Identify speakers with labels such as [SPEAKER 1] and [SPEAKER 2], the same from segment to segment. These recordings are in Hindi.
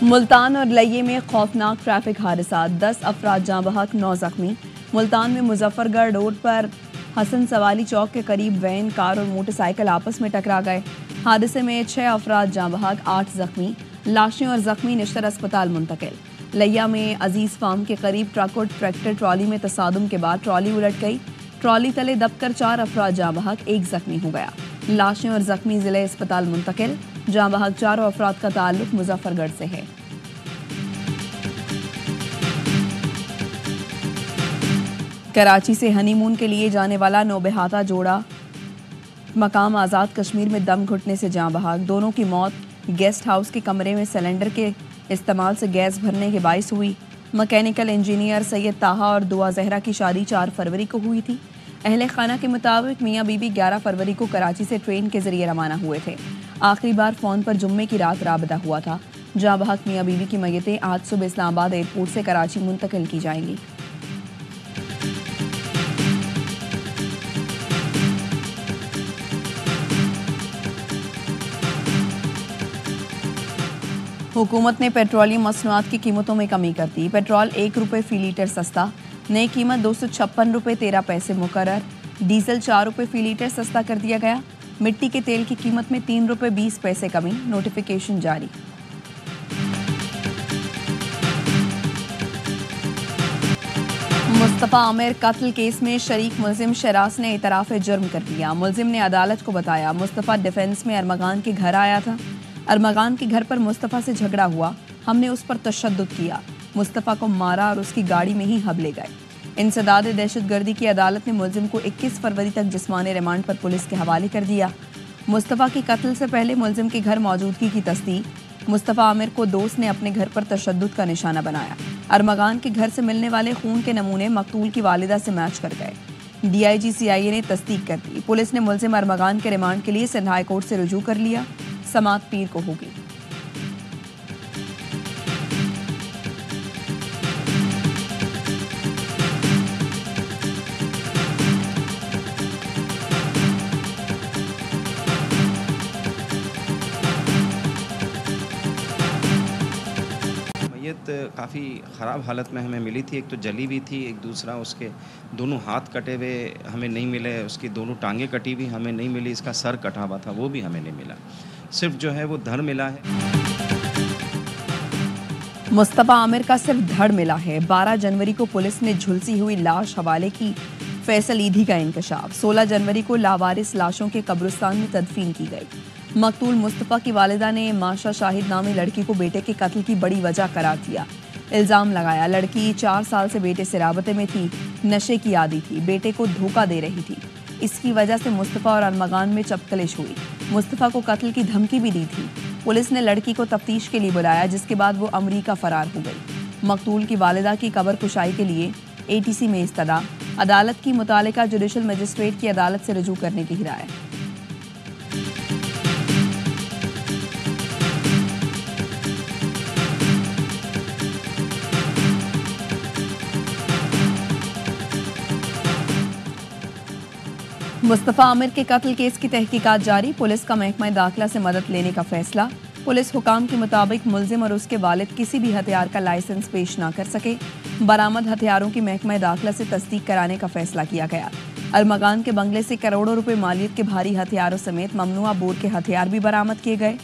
[SPEAKER 1] मुल्तान और लइये में खौफनाक ट्रैफिक हादसा, 10 अफराद जाँ बहक, 9 जख्मी। मुल्तान में मुजफ्फरगढ़ रोड पर हसन सवाली चौक के करीब वैन, कार और मोटरसाइकिल आपस में टकरा गए। हादसे में 6 अफराद जाँ बहक, 8 जख्मी। लाशें और जख्मी निश्तर अस्पताल मुंतकिल। लिया में अजीज फार्म के करीब ट्रक और ट्रैक्टर ट्रॉली में तसादुम के बाद ट्रॉली उलट गई। ट्रॉली तले दबकर 4 अफराद जाँ बहक, 1 जख्मी हो गया। लाशें और जख्मी जिले अस्पताल मुंतकिल। जाँ बहक 4 अफराद का ताल्लुक मुजफ्फरगढ़ से है। कराची से हनीमून के लिए जाने वाला नौबहाता जोड़ा मकाम आज़ाद कश्मीर में दम घुटने से जाँ बहक। दोनों की मौत गेस्ट हाउस के कमरे में सिलेंडर के इस्तेमाल से गैस भरने के बाइस हुई। मैकेनिकल इंजीनियर सैयद ताहा और दुआ जहरा की शादी 4 फरवरी को हुई थी। अहले खाना के मुताबिक मियाँ बीबी 11 फरवरी को कराची से ट्रेन के जरिए रवाना हुए थे। आखिरी बार फ़ोन पर जुम्मे की रात राबता हुआ था। जाँ बहक मियाँ बीबी की मैयतें आज सुबह इस्लामाबाद एयरपोर्ट से कराची मुंतकिल की जाएंगी। हुकूमत ने पेट्रोलियम मसनूआत की कीमतों में कमी कर दी। पेट्रोल 1 रुपये फी लीटर सस्ता, नई कीमत 256 रुपये 13 पैसे मुकर्रर। डीजल 4 रुपये फी लीटर सस्ता कर दिया गया। मिट्टी के तेल की कीमत में 3 रुपये 20 पैसे कमी, नोटिफिकेशन जारी। मुस्तफ़ा आमिर कत्ल केस में शरीक मुलजिम शरास ने इतराफ़ जुर्म कर दिया। मुलजिम ने अदालत को बताया, मुस्तफ़ा डिफेंस में अरमगान के घर आया था। अरमगान के घर पर मुस्तफ़ा से झगड़ा हुआ, हमने उस पर तशद्दुद किया, मुस्तफ़ा को मारा और उसकी गाड़ी में ही हब ले गए। इंसदाद दहशतगर्दी की अदालत ने मुलजिम को 21 फरवरी तक जिस्मानी रिमांड पर पुलिस के हवाले कर दिया। मुस्तफ़ा की कत्ल से पहले मुलजिम के घर मौजूदगी की तस्दीक। मुस्तफ़ा आमिर को दोस्त ने अपने घर पर तशद्दुद का निशाना बनाया। अरमगान के घर से मिलने वाले खून के नमूने मकतूल की वालिदा से मैच कर गए। DIG CIA ने तस्दीक कर दी। पुलिस ने मुलजिम अरमगान के रिमांड के लिए सिंध हाई कोर्ट से रुजू कर लिया। समात पीर को होगी।
[SPEAKER 2] मैयत काफ़ी ख़राब हालत में हमें मिली थी। एक तो जली भी थी, एक दूसरा उसके दोनों हाथ कटे हुए हमें नहीं मिले, उसकी दोनों टांगें कटी हुई हमें नहीं मिली, इसका सर कटा हुआ था वो भी हमें नहीं मिला, सिर्फ जो है वो धड़ मिला है।
[SPEAKER 1] मुस्तफ़ा आमिर का सिर्फ धड़ मिला है। 12 जनवरी को पुलिस ने झुलसी हुई लाश हवाले की। फैसल ईदी का इंकशाफ। 16 जनवरी को लावारिस लाशों के कब्रिस्तान में तदफीन की गई। मकतूल मुस्तफ़ा की वालिदा ने माशा शाहिद नामी लड़की को बेटे के कत्ल की बड़ी वजह करार दिया। इल्ज़ाम लगाया, लड़की 4 साल से बेटे से राबते में थी, नशे की आदी थी, बेटे को धोखा दे रही थी। इसकी वजह से मुस्तफ़ा और अरमगान में चपकलिश हुई। मुस्तफ़ा को कत्ल की धमकी भी दी थी। पुलिस ने लड़की को तफ्तीश के लिए बुलाया, जिसके बाद वो अमरीका फरार हो गई। मकतूल की वालिदा की कब्र कुशाई के लिए ATC में इस्तदा। अदालत की मुतालिका जुडिशल मजिस्ट्रेट की अदालत से रुजू करने की हिदायत। मुस्तफ़ा आमिर के कत्ल केस की तहकीकात जारी। पुलिस का महकमा दाखिला से मदद लेने का फैसला। पुलिस हुकाम के मुताबिक मुलजिम और उसके वालिद किसी भी हथियार का लाइसेंस पेश ना कर सके। बरामद हथियारों की महकमा दाखिला से तस्दीक कराने का फैसला किया गया। अरमगान के बंगले से करोड़ों रुपए मालियत के भारी हथियारों समेत ममनुआ बोर के हथियार भी बरामद किए गए।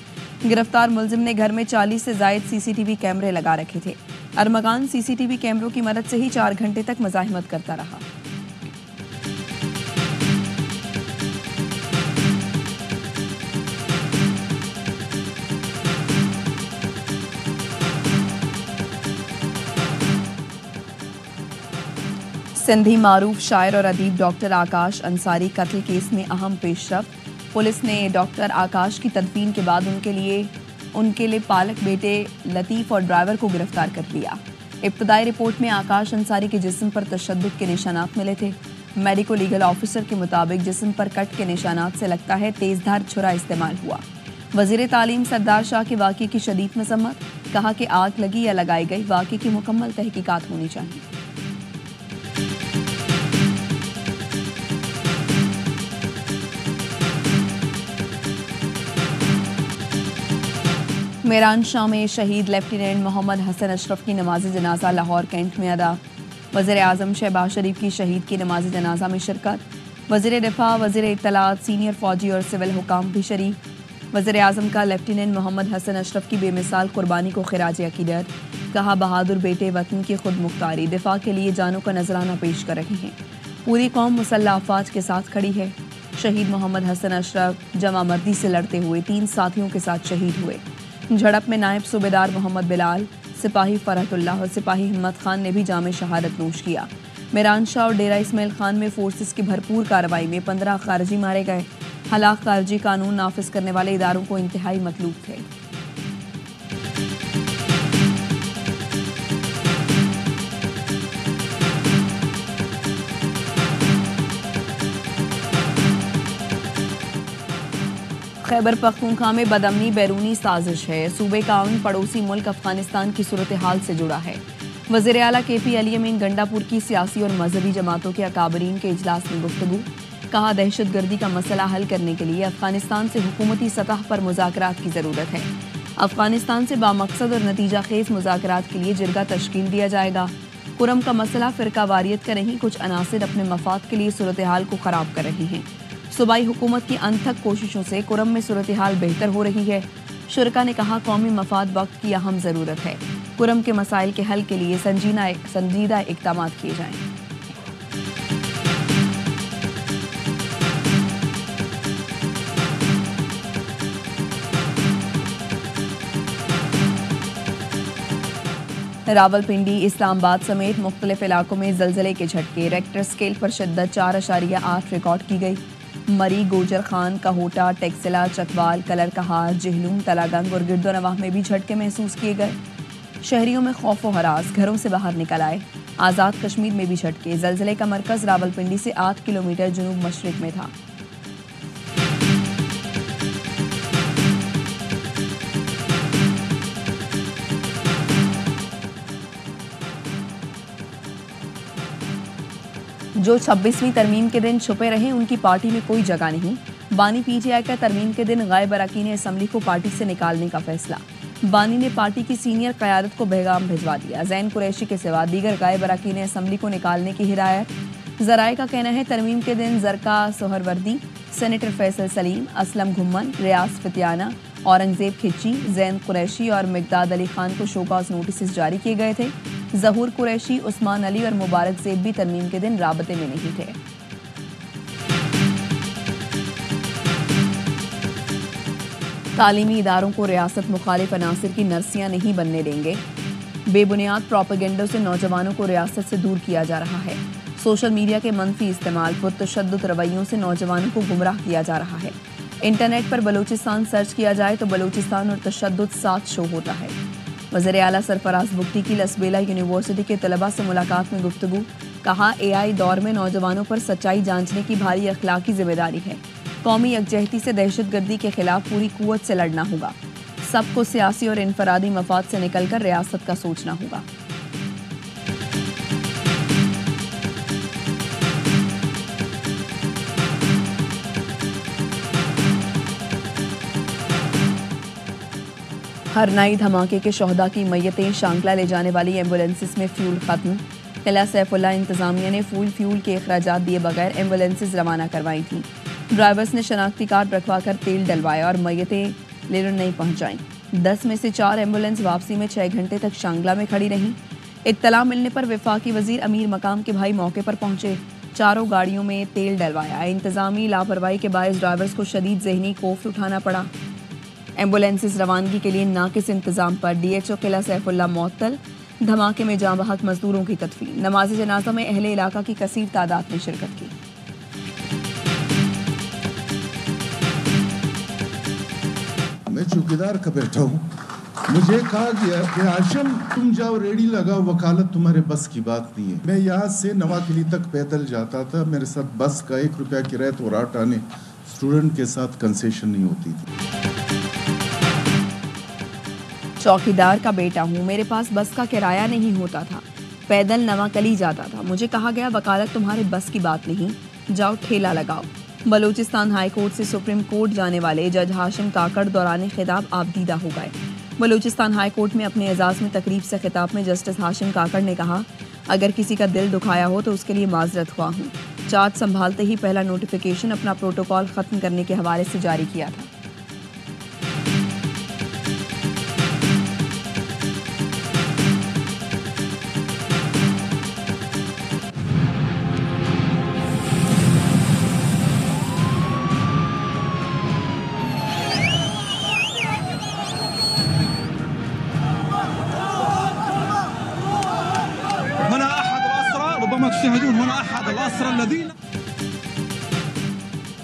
[SPEAKER 1] गिरफ्तार मुलजिम ने घर में 40 से जायद CCTV कैमरे लगा रखे थे। अरमगान CCTV कैमरों की मदद से ही 4 घंटे तक मज़ाहिमत करता रहा। सिंधी मारूफ शायर और अदीब डॉक्टर आकाश अंसारी कत्ल केस में अहम पेशरफ्त। पुलिस ने डॉक्टर आकाश की तदफीन के बाद उनके लिए पालक बेटे लतीफ़ और ड्राइवर को गिरफ्तार कर लिया। इब्तदाई रिपोर्ट में आकाश अंसारी के जिस्म पर तशद्दुद के निशानात मिले थे। मेडिको लीगल ऑफिसर के मुताबिक जिस्म पर कट के निशानात से लगता है तेजधार छुरा इस्तेमाल हुआ। वज़ीर तालीम सरदार शाह के वाक़े की शदीद मज़म्मत। कहा कि आग लगी या लगाई गई, वाक़े की मुकम्मल तहकीकात होनी चाहिए। मेरान शाह में शहीद लेफ्टिनेंट मोहम्मद हसन अशरफ की नमाज जनाजा लाहौर कैंट में अदा। वज़ीर आज़म शहबाज शरीफ की शहीद की नमाज जनाजा में शिरकत। वज़ीर दिफा, वज़ीर इत्तलात, सीनियर फौजी और सिविल हुकाम भी शरीक। वज़ीर आज़म का लेफ्टिनेंट मोहम्मद हसन अशरफ की बेमिसाल कुर्बानी को खिराज अकीदत। कहा, बहादुर बेटे वतन की खुद मुख्तारी दिफा के लिए जानों का नजराना पेश कर रहे हैं। पूरी कौम मुसल्लह अफवाज के साथ खड़ी है। शहीद मोहम्मद हसन अशरफ जमा मर्दी से लड़ते हुए 3 साथियों के साथ शहीद हुए। झड़प में नायब सूबेदार मोहम्मद बिलाल, सिपाही फरहतुल्लाह और सिपाही हिम्मत खान ने भी जामे शहादत नोश किया। मेरान शाह और डेरा इस्माइल खान में फोर्सेस की भरपूर कार्रवाई में 15 खारजी मारे गए। हालात खारजी कानून नाफिज करने वाले इदारों को इंतहाई मतलूब थे। खैबर पख्तूनख्वा में बदअमनी बैरूनी साजिश है। सूबे का अमन पड़ोसी मुल्क अफगानिस्तान की सूरत हाल से जुड़ा है। वज़ीर आला KP अली अमीन गंडापुर की सियासी और मजहबी जमातों के अकाबरीन के इजलास में गुफ्तगू। कहा, दहशतगर्दी का मसला हल करने के लिए अफगानिस्तान से हुकूमती सतह पर मुज़ाकरात की ज़रूरत है। अफगानिस्तान से बामकसद और नतीजा खेज मुज़ाकरात के लिए जिरगा तश्कील दिया जाएगा। कुरम का मसला फ़िरका वारियत का नहीं, कुछ अनासिर अपने मफाद के लिए सूरत हाल को ख़राब कर रही हैं। सूबाई हुकूमत की अनथक कोशिशों से कुरम में सूरत हाल बेहतर हो रही है। शुरका ने कहा, कौमी मफाद वक्त की अहम ज़रूरत है। कुरम के मसाइल के हल के लिए संजीदा इक़दाम किए जाएं। रावलपिंडी, इस्लामाबाद समेत मुख्तलिफ इलाकों में जलजले के झटके। रेक्टर स्केल पर शिद्दत 4.8 रिकॉर्ड की गई। मरी, गोजर खान, कहोटा, टेक्सिला, चकवाल, कलर कहार, जिहलूम, तलागंग और गिरदोनवाह में भी झटके महसूस किए गए। शहरियों में खौफ व हरास, घरों से बाहर निकल आए। आज़ाद कश्मीर में भी झटके। जलजले का मरकज़ रावलपिंडी से 8 किलोमीटर जनूब मशरिक में था। जो 26वीं तरमीम के दिन छुपे रहे, उनकी पार्टी में कोई जगह नहीं। बानी PTI का तरमीम के दिन गायब अरकान असम्बली को पार्टी से निकालने का फैसला। बानी ने पार्टी की सीनियर क़यादत को पैगाम भिजवा दिया। ज़ैन कुरैशी के सिवा दीगर गायब अरकान असम्बली को निकालने की हिदायत। ज़राए का कहना है, तरमीम के दिन ज़रका सोहरवर्दी, सेनेटर फैसल सलीम, असलम घुम्मन, रियाज फितियाना, औरंगजेब खिच्ची, ज़ैन कुरैशी और मिकदाद अली खान को शोकॉज नोटिस जारी किए गए थे। ज़हूर कुरैशी, उस्मान अली और मुबारक ज़ेब भी तरमीम के दिन राबते में नहीं थे। तालीमी इदारों को रियासत मुखालिफ अनासिर की नर्सियां नहीं बनने देंगे। बेबुनियाद प्रोपेगेंडों से नौजवानों को रियासत से दूर किया जा रहा है। सोशल मीडिया के मनफी इस्तेमाल, पुरतशद्दुद रवैयों से नौजवानों को गुमराह किया जा रहा है। इंटरनेट पर बलूचिस्तान सर्च किया जाए तो बलूचिस्तान और तशद्दुद साथ शो होता है। वज़ीर आला सरफराज बुगटी की लसबेला यूनिवर्सिटी के तलबा से मुलाकात में गुफ्तगू। कहा, AI दौर में नौजवानों पर सच्चाई जांचने की भारी अखलाकी जिम्मेदारी है। कौमी यकजहती से दहशतगर्दी के खिलाफ पूरी कुव्वत से लड़ना होगा। सबको सियासी और इनफरादी मफाद से निकलकर रियासत का सोचना होगा। हरनाई धमाके के शोहदा की मैयतें शांकला ले जाने वाली एम्बुलेंसेस में फ्यूल खत्म। किला सैफुल्ला इंतजामिया ने फ्यूल के अखराजात दिए बगैर एम्बुलेंसेस रवाना करवाई थी। ड्राइवर्स ने शनाख्ती कार्ड रखवाकर तेल डलवाया और मैयतें लेकर नहीं पहुंचाई। 10 में से 4 एम्बुलेंस वापसी में 6 घंटे तक शांगला में खड़ी रहीं। इत्तला मिलने पर वफाकी वजीर अमीर मकाम के भाई मौके पर पहुंचे। चारों गाड़ियों में तेल डलवाया। इंतजामी लापरवाही के बायस ड्राइवर्स को शदीद जहनी खौफ उठाना पड़ा। एम्बुलेंसेस रवानगी के लिए नाकिस इंतजाम पर DHO किला सैफुल्ला मुअत्तल। धमाके में जाँ बहक मजदूरों की तदफीन। नमाज जनाजा में अहले इलाका की कसीर तादाद ने शिरकत की।
[SPEAKER 3] मैं चौकीदार का बैठा हूँ। मुझे कहा गया कि आशम तुम जाओ, रेडी लगाओ, वकालत तुम्हारे बस की बात नहीं है। मैं यहाँ से नवाकिली तक पैदल जाता था। मेरे साथ बस का 1 रुपया किराया तो रात आने स्टूडेंट के साथ कंसेशन नहीं होती थी।
[SPEAKER 1] चौकीदार का बेटा हूँ, मेरे पास बस का किराया नहीं होता था। पैदल नवाकली जाता था। मुझे कहा गया वकालत तुम्हारे बस की बात नहीं, जाओ ठेला लगाओ। बलूचिस्तान हाई कोर्ट से सुप्रीम कोर्ट जाने वाले जज हाशिम काकड़ दौरान खिताब आबदीदा हो गए। बलूचिस्तान हाई कोर्ट में अपने एजाज में तकरीब से खिताब में जस्टिस हाशिम काकड़ ने कहा, अगर किसी का दिल दुखाया हो तो उसके लिए माजरत हुआ हूँ। चार्ज संभालते ही पहला नोटिफिकेशन अपना प्रोटोकॉल खत्म करने के हवाले से जारी किया था।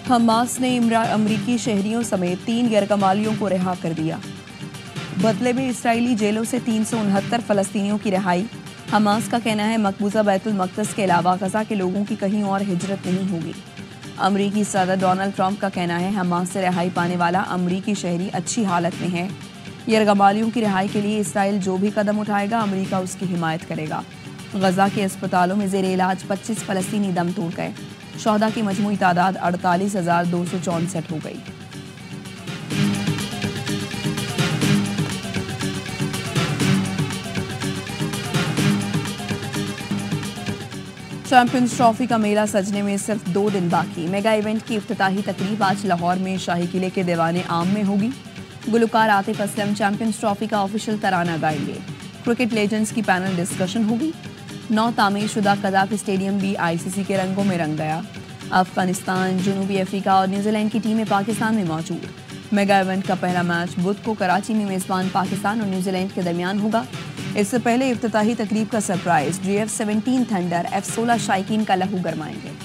[SPEAKER 1] हमास ने अमरीकी शहरियों समेत 3 गैरकमालियों को रिहा कर दिया। बदले में इसराइली जेलों से 369 फलस्तीनियों की रिहाई। हमास का कहना है मकबूजा बैतुल मक़दस के अलावा गजा के लोगों की कहीं और हिजरत नहीं होगी। अमरीकी सदर डोनाल्ड ट्रंप का कहना है हमास से रिहाई पाने वाला अमरीकी शहरी अच्छी हालत में है। गैरकमालियों की रिहाई के लिए इसराइल जो भी कदम उठाएगा अमरीका उसकी हिमायत करेगा। गजा के अस्पतालों में ज़ेरे इलाज 25 फलस्तीनी दम तोड़ गए। शोहदा की मजमूई तादाद 48,264 हो गई। चैंपियंस ट्रॉफी का मेला सजने में सिर्फ 2 दिन बाकी। मेगा इवेंट की इफ्तिताही तकरीब आज लाहौर में शाही किले के दीवाने आम में होगी। गुलकार आतिफ असलम चैंपियंस ट्रॉफी का ऑफिशियल तराना गाएंगे। क्रिकेट लेजेंड्स की पैनल डिस्कशन होगी। 9 तामीरशुदा कज़ाक स्टेडियम भी आईसीसी के रंगों में रंग गया। अफगानिस्तान, जनूबी अफ्रीका और न्यूजीलैंड की टीमें पाकिस्तान में मौजूद। मेगा इवेंट का पहला मैच बुध को कराची में मेजबान पाकिस्तान और न्यूजीलैंड के दरमियान होगा। इससे पहले इफ्तिताही तकरीब का सरप्राइज GF-17 थंडर F-16 शाइकीन का लहू गरमाएंगे।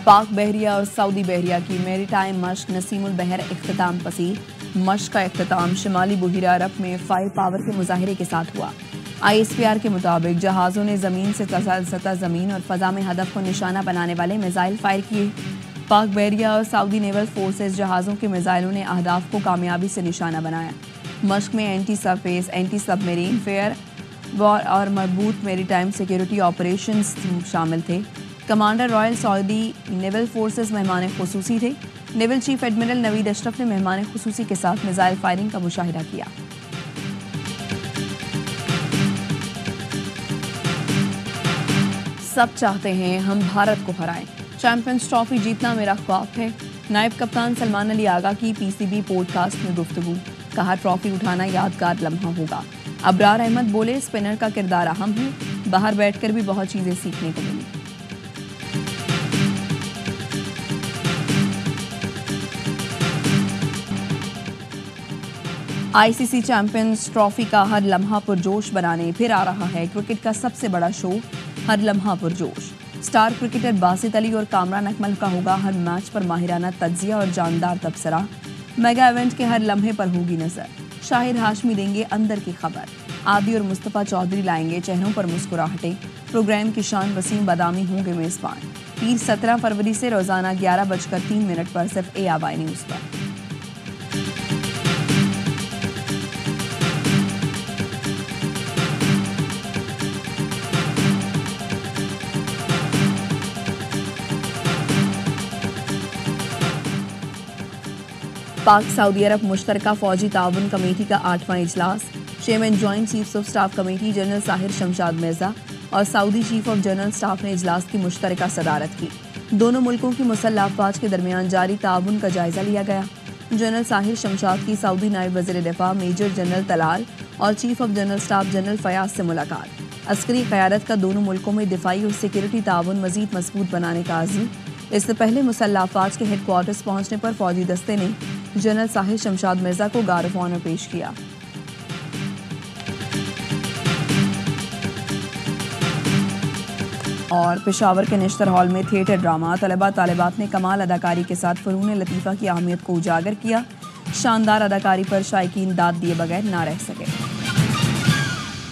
[SPEAKER 1] पाक बहरिया और सऊदी बहरिया की मैरीटाइम मश्क नसीमुल बहर इख्तिताम पसीर। मश्क का इख्तिताम शिमाली बुहिरा अरब में फायर पावर के मुजाहरे के साथ हुआ। ISPR के मुताबिक जहाज़ों ने ज़मीन से सतह ज़मीन और फ़ज़ा में हदफ को निशाना बनाने वाले मिसाइल फायर किए। पाक बहरिया और सऊदी नेवल फोर्सेस जहाज़ों के मिसाइलों ने अहदाफ को कामयाबी से निशाना बनाया। मश्क में anti surface, anti submarine fair और मरबूत मैरीटाइम सिक्योरिटी ऑपरेशंस शामिल थे। Commander royal Saudi naval forces मेहमान खुसूसी थे। Naval chief admiral Naveed Ashraf ने मेहमान खुसूसी के साथ मिसाइल फायरिंग का मुशाहिदा किया। सब चाहते हैं हम भारत को हराएं। चैंपियंस ट्रॉफी जीतना मेरा ख्वाब है। नायब कप्तान सलमान अली आगा की PCB पॉडकास्ट में गुफ्तगू। कहा ट्रॉफी उठाना यादगार लम्हा होगा। अबरार अहमद बोले स्पिनर का किरदार अहम है। बाहर बैठकर भी बहुत चीजें सीखने को मिली। ICC चैंपियंस ट्रॉफी का हर लम्हा पुरजोश बनाने फिर आ रहा है क्रिकेट का सबसे बड़ा शो, हर लम्हा पुरजोश। स्टार क्रिकेटर बासित अली और कामरान अकमल का होगा हर मैच पर माहिराना तज्जिया और जानदार तबसरा। मेगा इवेंट के हर लम्हे पर होगी नजर। शाहिद हाशमी देंगे अंदर की खबर। आदि और मुस्तफ़ा चौधरी लाएंगे चेहरों पर मुस्कुराहटें। प्रोग्राम की शान वसीम बादामी होंगे मेजबान। पीर 17 फरवरी से रोजाना 11:03 पर सिर्फ ABI न्यूज़ पर। पाक सऊदी अरब मुश्तरका फौजी ताउन कमेटी का 8वां इजलास। Chairman joint chiefs of staff committee general Sahir Shamshad Mirza और Saudi chief of general staff ने इजलास की मुश्तरका सदारत की। दोनों मुल्कों की मुसल्लह अफवाज के दरमियान जारी ताउन का जायजा लिया गया। जनरल साहिर शमशाद की सऊदी नायब वज़ीर दिफा मेजर जनरल तलाल और chief of general staff general Fayyaz से मुलाकात। अस्करी क़यादत का दोनों मुल्कों में दिफाई और सिक्योरिटी ताउन मज़ीद मजबूत बनाने का आज़म। इससे पहले मुसल्लह अफवाज के हेडक्वार्टर्स पहुंचने पर फौजी दस्ते ने जनरल साहिर शमशाद मिर्जा को गार्ड ऑफ ऑनर पेश किया। और पेशावर के निश्तर हॉल में थिएटर ड्रामा तलबा तालिबात ने कमाल अदाकारी के साथ फ़नून लतीफ़ा की अहमियत को उजागर किया। शानदार अदाकारी पर शायकीन दाद दिए बगैर ना रह सके।